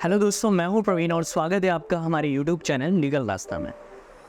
Hello दोस्तों, मैं हूं प्रवीण और स्वागत है आपका हमारे यूट्यूब चैनल लीगल रास्ता में।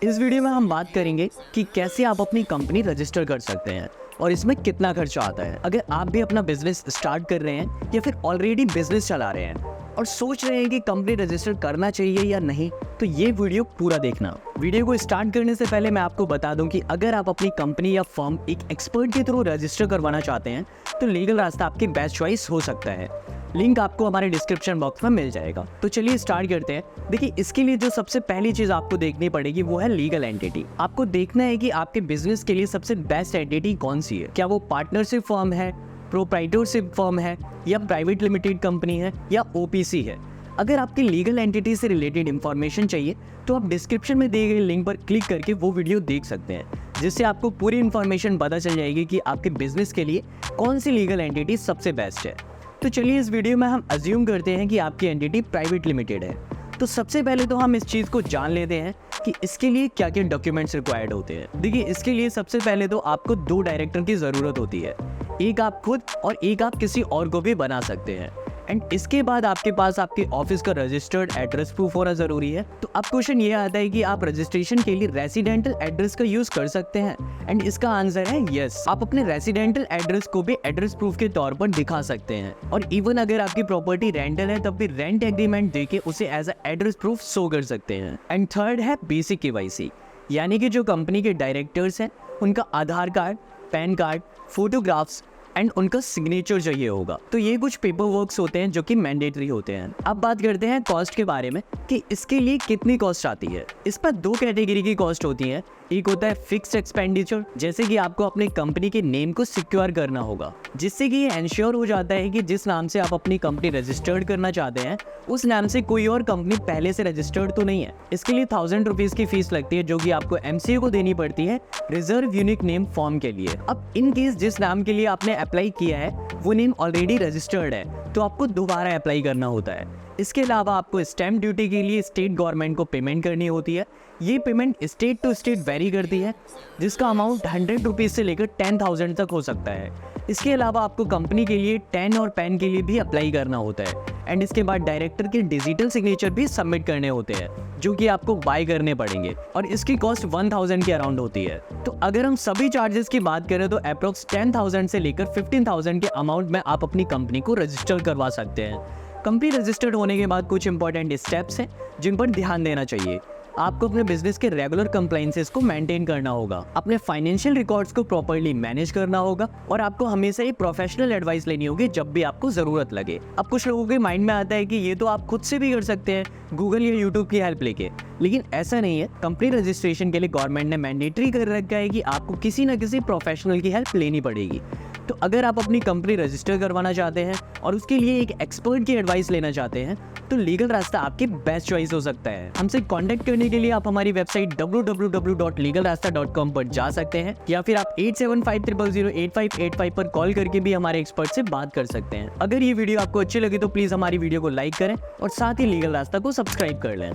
इस वीडियो में हम बात करेंगे कि कैसे आप अपनी कंपनी रजिस्टर कर सकते हैं और इसमें कितना खर्चा आता है। अगर आप भी अपना बिजनेस स्टार्ट कर रहे हैं या फिर ऑलरेडी बिजनेस चला रहे हैं और सोच रहे हैं कि कंपनी रजिस्टर करना चाहिए या नहीं, तो ये वीडियो पूरा देखना। वीडियो को स्टार्ट करने से पहले मैं आपको बता दूं कि अगर आप अपनी कंपनी या फर्म एक एक्सपर्ट के थ्रू रजिस्टर करवाना चाहते हैं तो लीगल रास्ता आपकी बेस्ट चॉइस हो सकता है। लिंक आपको हमारे डिस्क्रिप्शन बॉक्स में मिल जाएगा। तो चलिए स्टार्ट करते हैं। देखिए, इसके लिए जो सबसे पहली चीज़ आपको देखनी पड़ेगी वो है लीगल एंटिटी। आपको देखना है कि आपके बिजनेस के लिए सबसे बेस्ट एंटिटी कौन सी है। क्या वो पार्टनरशिप फर्म है, प्रोप्राइटरशिप फर्म है, या प्राइवेट लिमिटेड कंपनी है, या ओपीसी है। अगर आपकी लीगल एंटिटी से रिलेटेड इंफॉर्मेशन चाहिए तो आप डिस्क्रिप्शन में दिए गए लिंक पर क्लिक करके वो वीडियो देख सकते हैं, जिससे आपको पूरी इन्फॉर्मेशन पता चल जाएगी कि आपके बिजनेस के लिए कौन सी लीगल एंटिटी सबसे बेस्ट है। तो चलिए इस वीडियो में हम अज्यूम करते हैं कि आपकी एंटिटी प्राइवेट लिमिटेड है। तो सबसे पहले तो हम इस चीज़ को जान लेते हैं कि इसके लिए क्या क्या डॉक्यूमेंट्स रिक्वायर्ड होते हैं। देखिए, इसके लिए सबसे पहले तो आपको 2 डायरेक्टर की ज़रूरत होती है। एक आप खुद और एक आप किसी और को भी बना सकते हैं। एंड इसके बाद आपके पास आपके ऑफिस का रजिस्टर्ड एड्रेस प्रूफ होना ज़रूरी है। तो अब क्वेश्चन ये आता है कि आप रजिस्ट्रेशन के लिए रेसिडेंटल एड्रेस का यूज़ कर सकते हैं। एंड इसका आंसर है यस। आप अपने रेसिडेंटल एड्रेस को भी एड्रेस प्रूफ के तौर पर दिखा सकते हैं। और इवन अगर आपकी प्रॉपर्टी रेंटल है तब भी रेंट एग्रीमेंट देके उसे as a address proof show कर सकते हैं। एंड थर्ड है बेसिक केवाईसी, यानी कि जो कंपनी के डायरेक्टर्स हैं उनका Aadhaar card, PAN card, photographs and उनका सिग्नेचर चाहिए होगा। तो ये कुछ पेपर वर्क्स होते हैं जो कि मैंडेटरी होते हैं। अब बात करते हैं कॉस्ट के बारे में कि इसके लिए कितनी कॉस्ट आती है। इस पर 2 कैटेगरी की कॉस्ट होती है। एक होता है फिक्स्ड एक्सपेंडिचर, जैसे कि आपको अपनी कंपनी के नेम को सिक्योर करना होगा, जिससे कि ये एंश्योर हो जाता है कि जिस नाम से आप अपनी कंपनी रजिस्टर्ड करना चाहते हैं उस नाम से कोई और कंपनी पहले से रजिस्टर्ड तो नहीं है। इसके लिए 1000 रुपीज़ की फीस लगती है, जो कि आपको एमसीए को देनी पड़ती है रिजर्व यूनिक नेम फॉर्म के लिए। अब इन केस जिस नाम के लिए आपने अप्लाई किया है वो नेम ऑलरेडी रजिस्टर्ड है तो आपको दोबारा अप्लाई करना होता है। इसके अलावा आपको स्टैम्प ड्यूटी के लिए स्टेट गवर्नमेंट को पेमेंट करनी होती है। ये payment state to state vary करती है, जिसका अमाउंट 100 रुपीज़ से लेकर 10,000 तक हो सकता है। इसके अलावा आपको कंपनी के लिए 10 और पैन के लिए भी अप्लाई करना होता है। एंड इसके बाद डायरेक्टर के डिजिटल सिग्नेचर भी सबमिट करने होते हैं, जो कि आपको बाय करने पड़ेंगे और इसकी कॉस्ट 1000 के अराउंड होती है। तो अगर हम सभी चार्जेस की बात करें तो अप्रॉक्स 10,000 से लेकर 15,000 के अमाउंट में आप अपनी कंपनी को रजिस्टर करवा सकते हैं। कंपनी रजिस्टर्ड होने के बाद कुछ इंपॉर्टेंट स्टेप्स हैं जिन पर ध्यान देना चाहिए। आपको अपने बिजनेस के रेगुलर कंप्लायंसेस को मेंटेन करना होगा, अपने फाइनेंशियल रिकॉर्ड्स को प्रॉपर्ली मैनेज करना होगा और आपको हमेशा एक प्रोफेशनल एडवाइस लेनी होगी जब भी आपको जरूरत लगे। अब कुछ लोगों के माइंड में आता है कि ये तो आप खुद से भी कर सकते हैं गूगल या यूट्यूब की हेल्प लेके, लेकिन ऐसा नहीं है। कंपनी रजिस्ट्रेशन के लिए गवर्नमेंट ने मैंडेटरी कर रखा है कि आपको किसी न किसी प्रोफेशनल की हेल्प लेनी पड़ेगी। तो अगर आप अपनी कंपनी रजिस्टर करवाना चाहते हैं और उसके लिए एक एक्सपर्ट की एडवाइस लेना चाहते हैं तो लीगल रास्ता आपकी बेस्ट चॉइस हो सकता है। हमसे कांटेक्ट करने के लिए आप हमारी वेबसाइट www.legalrasta.com पर जा सकते हैं या फिर आप 8750085885 पर कॉल करके भी हमारे एक्सपर्ट से बात कर सकते हैं। अगर ये वीडियो आपको अच्छी लगी तो प्लीज हमारी वीडियो को लाइक करें और साथ ही लीगल रास्ता को सब्सक्राइब कर लें।